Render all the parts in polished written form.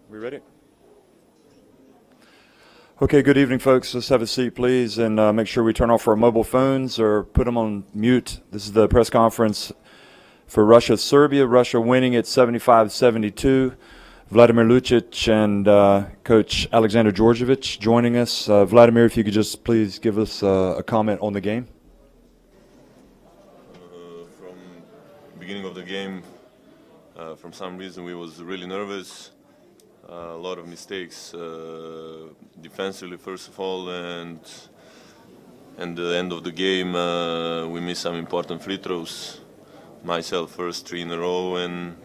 We ready? Okay, good evening, folks. Let's have a seat, please, and make sure we turn off our mobile phones or put them on mute. This is the press conference for Russia-Serbia. Russia winning at 75-72. Vladimir Lucic and Coach Alexander Djordjevic joining us. Vladimir, if you could just please give us a comment on the game. From beginning of the game, from some reason we was really nervous. A lot of mistakes defensively, first of all, and the end of the game we missed some important free throws. Myself first 3 in a row, and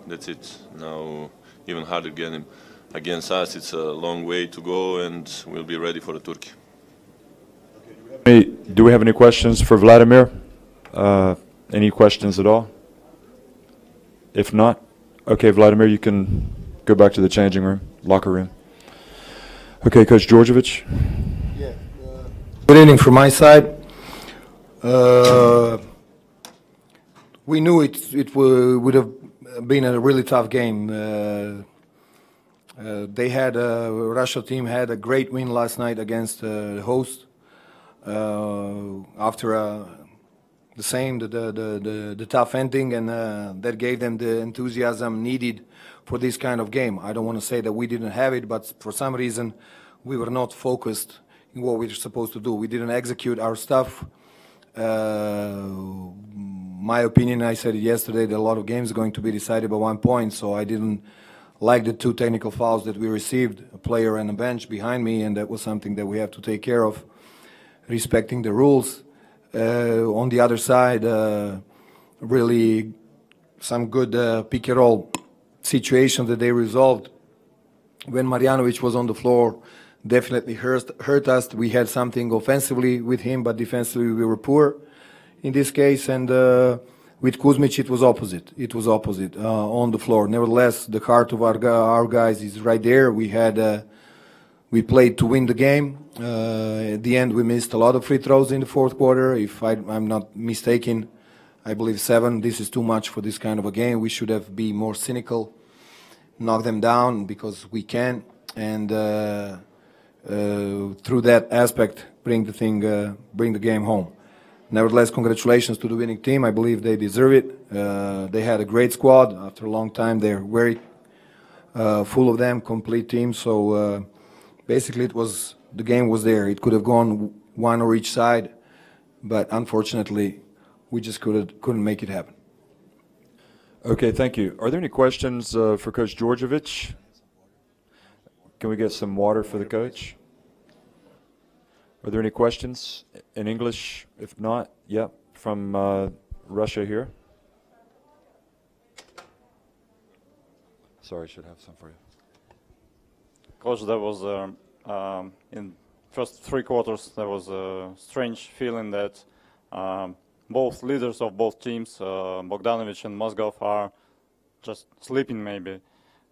that's it. Now even harder against us. It's a long way to go, and we'll be ready for the Turkey. Do we have any questions for Vladimir? Any questions at all? If not, okay, Vladimir, you can go back to the changing room, locker room. Okay, Coach Djordjevic. Yeah. Good evening from my side. We knew it would have been a really tough game. Russia team had a great win last night against the host. After the tough ending, and that gave them the enthusiasm needed for this kind of game. I don't want to say that we didn't have it, but for some reason we were not focused in what we were supposed to do. We didn't execute our stuff. My opinion, I said it yesterday, that a lot of games are going to be decided by 1 point, so I didn't like the 2 technical fouls that we received, a player and a bench behind me, and that was something that we have to take care of, respecting the rules. On the other side, really some good pick and roll situations that they resolved. When Marjanovic was on the floor, definitely hurt us. We had something offensively with him, but defensively we were poor in this case. And with Kuzmic, it was opposite. It was opposite on the floor. Nevertheless, the heart of our guys is right there. We played to win the game. At the end, we missed a lot of free throws in the fourth quarter. If I'm not mistaken, I believe 7. This is too much for this kind of a game. We should have been more cynical, knock them down because we can, and through that aspect, bring the game home. Nevertheless, congratulations to the winning team. I believe they deserve it. They had a great squad. After a long time, they're very full of them, complete team. So basically, the game was there. It could have gone one or each side, but unfortunately, we just couldn't make it happen. Okay, thank you. Are there any questions for Coach Djordjevic? Can we get some water for the coach? Are there any questions in English? If not, yeah, from Russia here. Sorry, I should have some for you. Coach, there was in first 3 quarters there was a strange feeling that both leaders of both teams, Bogdanovic and Mozgov, are just sleeping maybe.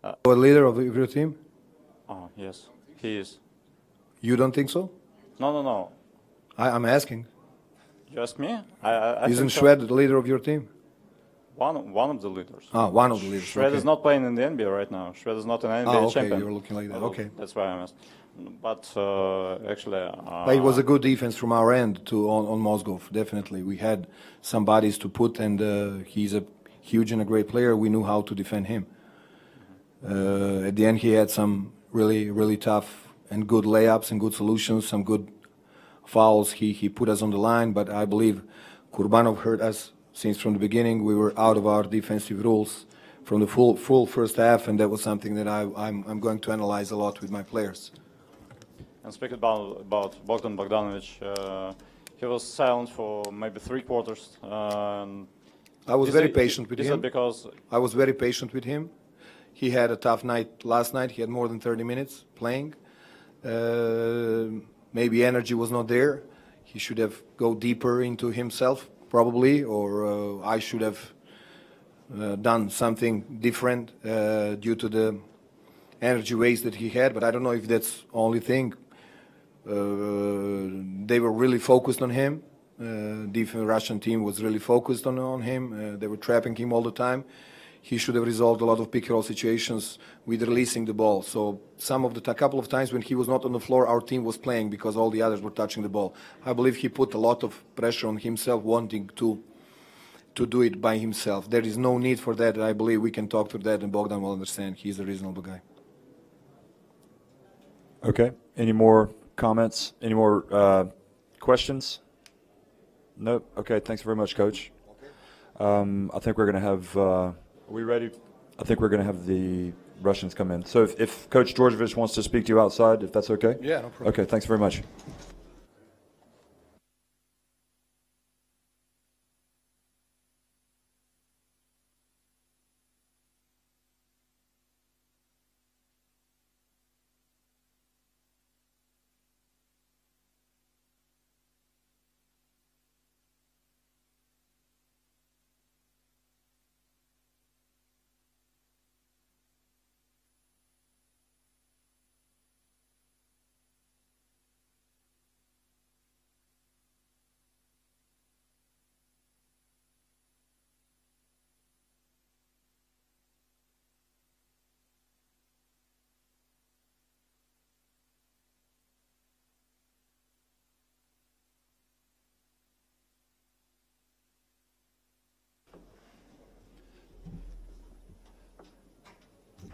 A leader of your team? Oh, yes, he is. You don't think so? No. I'm asking. You ask me? Isn't Shved the leader of your team? One of the leaders. Ah, one of the leaders. Shved okay. is not playing in the NBA right now. Shved is not an NBA okay, champion. You're looking like that. Okay. That's why I'm asking. But actually... But it was a good defense from our end on Mozgov, definitely. We had some bodies to put, and he's a huge and a great player. We knew how to defend him. At the end, he had some really, really tough and good layups and good solutions, some good fouls. He put us on the line, but I believe Kurbanov hurt us since from the beginning. We were out of our defensive rules from the full first half, and that was something that I'm going to analyze a lot with my players. And speaking about Bogdan Bogdanovic, he was silent for maybe 3 quarters. I was very patient with him. Is it because... I was very patient with him. He had a tough night last night. He had more than 30 minutes playing. Maybe energy was not there. He should have go deeper into himself, probably, or I should have done something different due to the energy waste that he had. But I don't know if that's the only thing. They were really focused on him. The Russian team was really focused on him. They were trapping him all the time. he should have resolved a lot of pick and roll situations with releasing the ball. So a couple of times when he was not on the floor, our team was playing because all the others were touching the ball. I believe he put a lot of pressure on himself, wanting to do it by himself. There is no need for that. I believe we can talk through that, and Bogdan will understand. He's a reasonable guy. Okay. Any more comments? Any more questions? Nope. Okay. Thanks very much, Coach. I think we're going to have. Are we ready? I think we're going to have the Russians come in. So if Coach Georgievich wants to speak to you outside, if that's okay. Yeah, no problem. Okay. Thanks very much.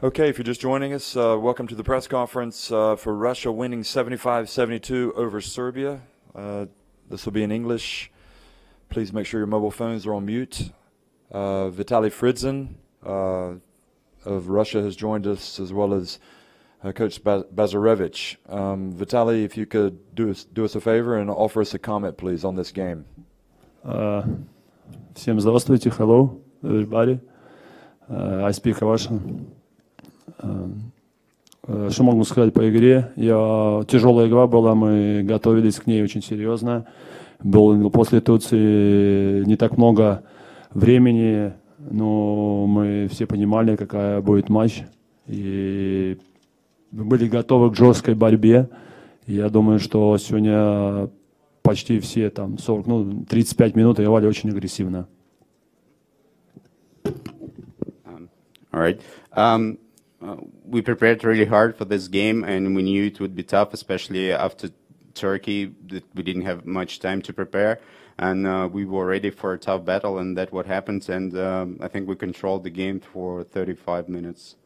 Okay, if you're just joining us, welcome to the press conference for Russia winning 75-72 over Serbia. This will be in English. Please make sure your mobile phones are on mute. Vitaly Fridzin of Russia has joined us, as well as Coach Bazarevich. Vitaly, if you could do us a favor and offer us a comment, please, on this game. Всем здравствуйте, hello, everybody. I speak Russian. Что могу сказать по игре? Тяжелая игра была, мы готовились к ней очень серьезно. После Турции не так много времени, но мы все понимали, какая будет матч. И мы были готовы к жесткой борьбе. Я думаю, что сегодня почти все 35 минут играли очень агрессивно. All right. We prepared really hard for this game, and we knew it would be tough, especially after Turkey, that we didn't have much time to prepare. And we were ready for a tough battle, and that's what happened. And I think we controlled the game for 35 minutes.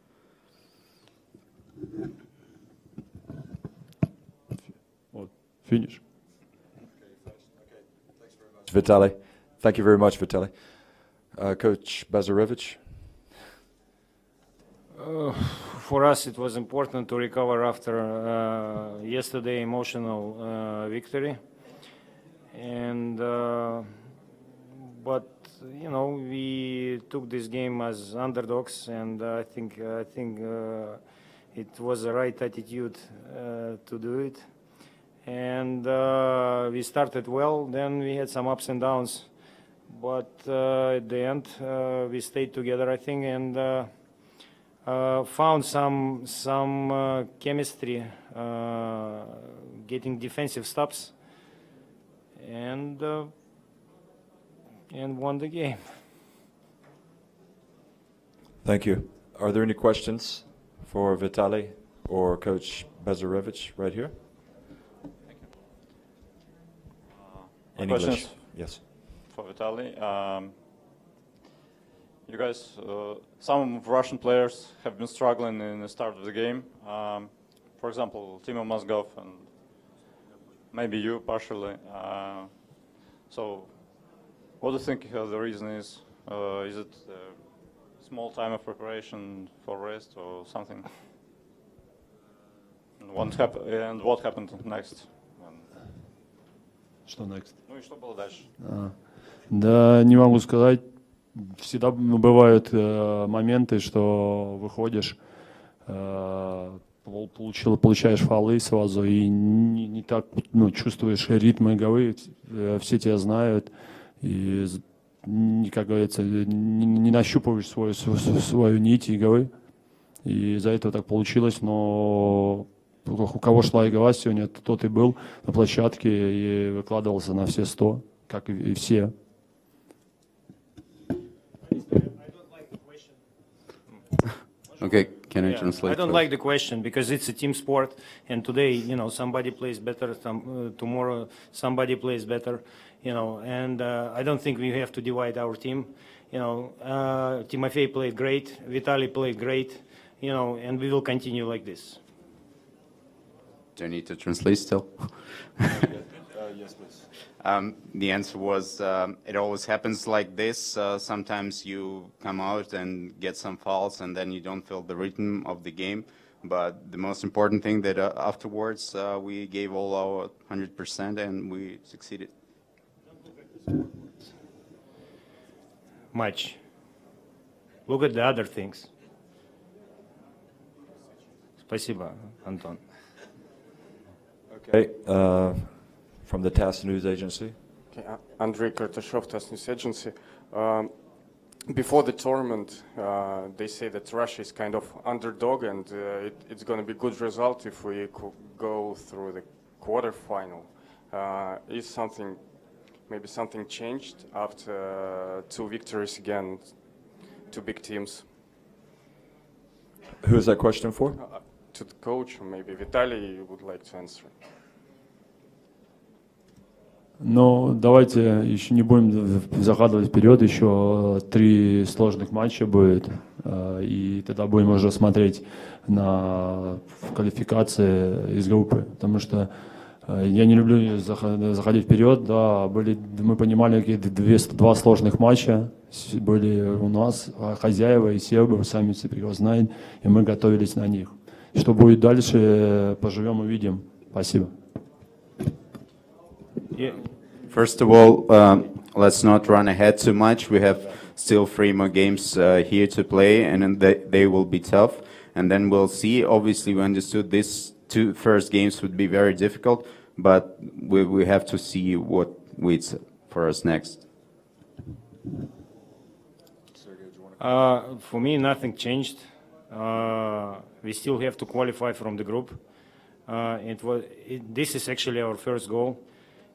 Finish. Vitaly. Thank you very much, Vitaly. Coach Bazarevich. For us, it was important to recover after yesterday emotional victory, and but you know, we took this game as underdogs, and I think it was the right attitude to do it. And we started well. Then we had some ups and downs, but at the end we stayed together, I think, and found some chemistry, getting defensive stops, and won the game. Thank you. Are there any questions for Vitaly or Coach Bazarevich right here? In English. Questions? Yes. For Vitaly. You guys, some Russian players have been struggling in the start of the game. For example, Timo Mozgov and maybe you partially. So what do you think the reason is? Is it a small time of preparation for rest or something? And what happened next? Что next? Ну и что было дальше? Да, не могу сказать. Всегда бывают моменты, что выходишь, получаешь фолы сразу и не так чувствуешь ритм игры, все тебя знают, и, как говорится, не нащупываешь свою нить игры, и из-за этого так получилось, но у кого шла игра сегодня, тот и был на площадке и выкладывался на все 100, как и все. Okay, can I Yeah, translate? I don't first? like the question because it's a team sport, and today, somebody plays better. Tomorrow, somebody plays better. And I don't think we have to divide our team. Timofey played great, Vitaly played great, and we will continue like this. Do I need to translate still? Yes, please. The answer was, it always happens like this. Sometimes you come out and get some fouls, and then you don't feel the rhythm of the game. But the most important thing that afterwards, we gave all our 100% and we succeeded. Much. Look at the other things. Спасибо, Anton. Okay, from the TASS News Agency. Okay, Andrei Kartashov, TASS News Agency. Before the tournament, they say that Russia is kind of underdog, and it's going to be good result if we go through the quarterfinal. Is maybe something changed after 2 victories against 2 big teams? Who is that question for? To the coach, or maybe Vitaly, you would like to answer. Ну, давайте еще не будем загадывать вперед, еще 3 сложных матча будет, и тогда будем уже смотреть на квалификации из группы, потому что я не люблю заходить вперед, да, мы понимали, какие 2 сложных матча были у нас, хозяева и сербы, сами все прекрасно знаете, и мы готовились на них. Что будет дальше, поживем, увидим. Спасибо. First of all, let's not run ahead too much. We have still 3 more games here to play, and they will be tough. And then we'll see. Obviously, we understood these 2 first games would be very difficult, but we have to see what waits for us next. For me, nothing changed. We still have to qualify from the group. This is actually our first goal.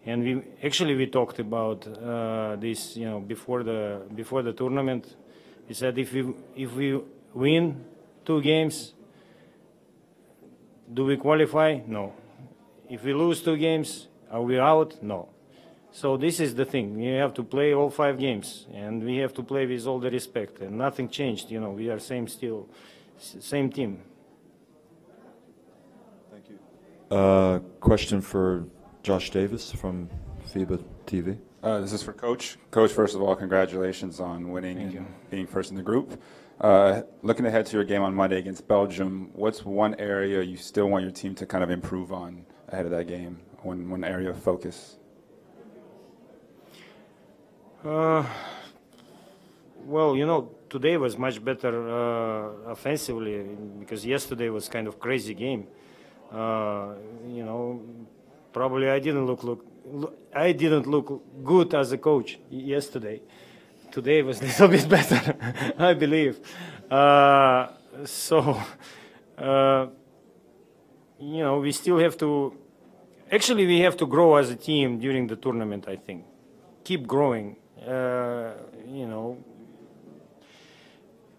And we talked about this, before the tournament. We said if we win 2 games, do we qualify? No. If we lose 2 games, are we out? No. So this is the thing. We have to play all 5 games, and we have to play with all the respect. And nothing changed. We are same team. Thank you. Question for Josh Davis from FIBA TV. This is for Coach. Coach, first of all, congratulations on winning and being first in the group. Looking ahead to your game on Monday against Belgium, what's one area you still want your team to kind of improve on ahead of that game? One area of focus? Well, today was much better offensively because yesterday was kind of crazy game. Probably I didn't look good as a coach yesterday. Today was a little bit better, I believe. We still have to. Actually, we have to grow as a team during the tournament. I think, keep growing.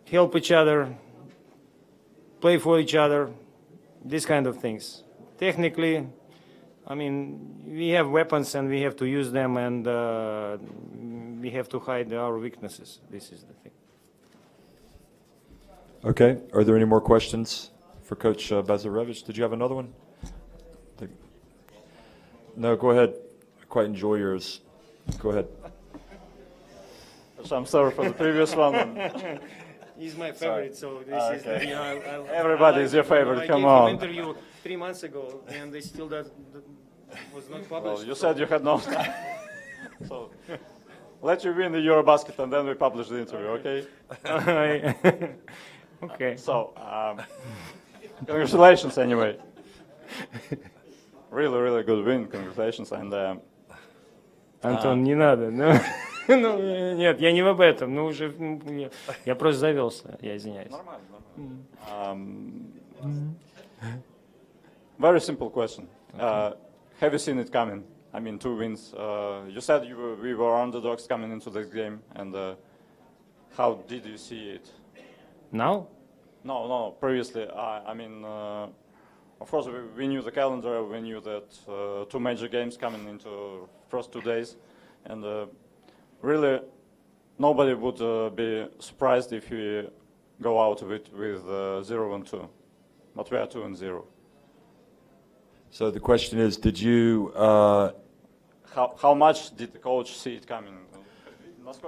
Help each other, play for each other, these kind of things. Technically, we have weapons and we have to use them, and we have to hide our weaknesses. This is the thing. Okay. Are there any more questions for Coach Bazarevich? Did you have another one? No, go ahead. I quite enjoy yours. Go ahead. So I'm sorry for the previous one. He's my favorite, so this is. Everybody is your favorite. Come on. I gave him interview 3 months ago, and they still was not published. Well, you said you had no time. So let you win the EuroBasket, and then we publish the interview, okay? Okay. So congratulations anyway. Really, really good win. Congratulations. And Антон, не надо. Нет, я не об этом. Я просто завелся. Я извиняюсь. Very simple question. Have you seen it coming? 2 wins. You said we were underdogs coming into this game, and how did you see it? Now? No. Previously, I mean, of course, we knew the calendar. We knew that 2 major games coming into first 2 days, and really, nobody would be surprised if we go out with 0-2, but we are 2-0. So the question is, did you How much did the coach see it coming?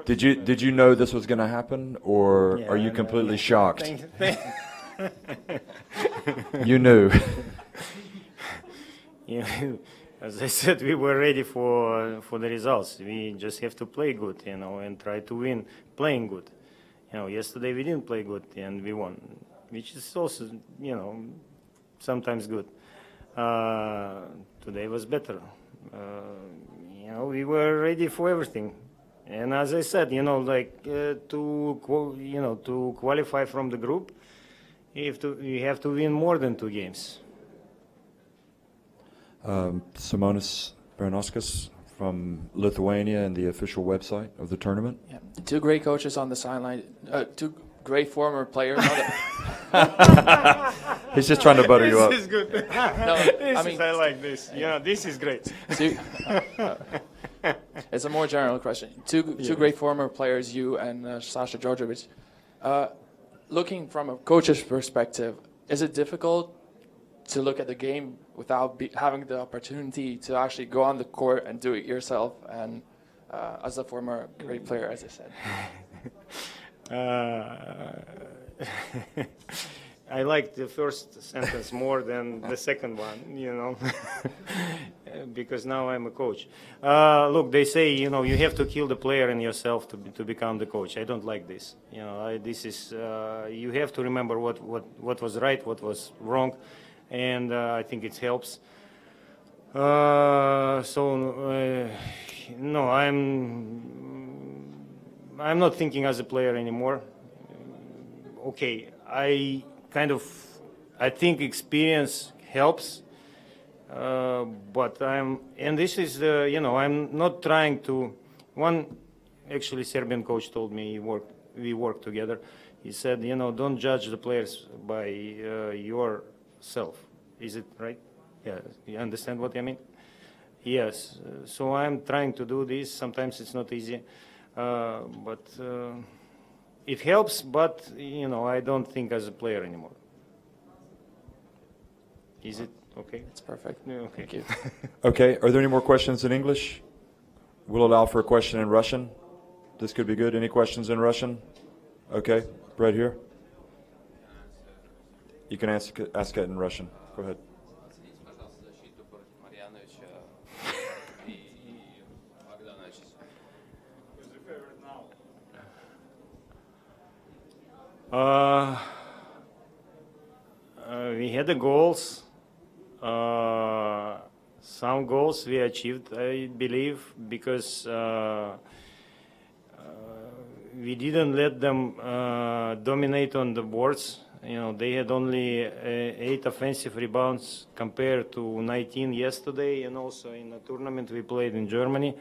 did you know this was going to happen, or Yeah, are you I know. completely shocked? Thank You knew. you. As I said, we were ready for the results. We just have to play good, and try to win playing good. Yesterday we didn't play good and we won, which is also, sometimes good. Today was better. We were ready for everything. And as I said, to qualify from the group, you have to win more than 2 games. Simonas Bernauskas from Lithuania and the official website of the tournament. Yeah. 2 great coaches on the sideline, 2 great former players. He's just trying to butter you up. This is good. No, I like this. This is great. It's a more general question. Two great former players, you and Sasha Djordjevic. Looking from a coach's perspective, is it difficult to look at the game without having the opportunity to actually go on the court and do it yourself? And as a former great player, as I said. I like the first sentence more than the second one, because now I'm a coach. Look, they say, you have to kill the player and yourself to become the coach. I don't like this. This is, you have to remember what was right, what was wrong, and I think it helps. No, I'm not thinking as a player anymore. Okay, I think experience helps, but and this is I'm not trying to. One, actually, Serbian coach told me we work together. He said, don't judge the players by yourself. Is it right? Yeah, you understand what I mean? Yes. So I'm trying to do this. Sometimes it's not easy, but. It helps, but, I don't think as a player anymore. Is it okay? It's perfect. Okay. Thank you. Okay, are there any more questions in English? We'll allow for a question in Russian. This could be good. Any questions in Russian? Okay, right here. You can ask it in Russian. Go ahead. We had the goals. Some goals we achieved, I believe, because we didn't let them dominate on the boards. They had only 8 offensive rebounds compared to 19 yesterday, and also in the tournament we played in Germany.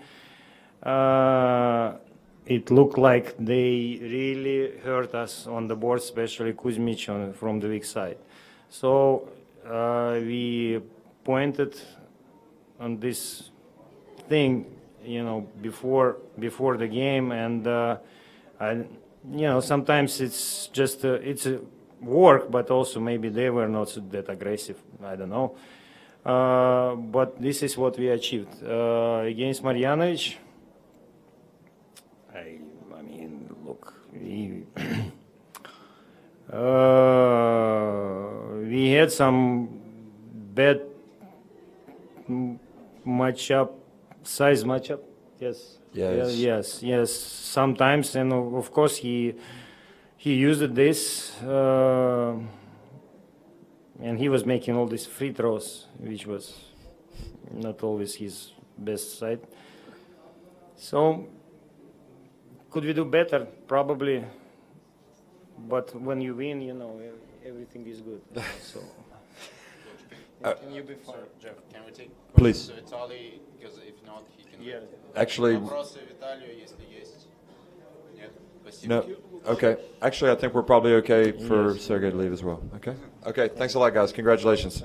It looked like they really hurt us on the board, especially Kuzmic from the weak side. So we pointed on this thing, before the game, and sometimes it's just it's a work, but also maybe they were not that aggressive. I don't know, but this is what we achieved against Marjanovic. I mean, look, we had some bad size matchup. Yes. Yes. Sometimes, and of course he used this, and he was making all these free throws, which was not always his best side. So. Could we do better? Probably. But when you win, everything is good. So. Can you be fine? Jeff, can we take Please. To Vitaly? Because if not, he can. Actually. Вопросы Виталию, если есть. Нет? Спасибо. No. Okay. Actually, I think we're probably okay for Sergey to leave as well. Okay. Okay. Thanks a lot, guys. Congratulations.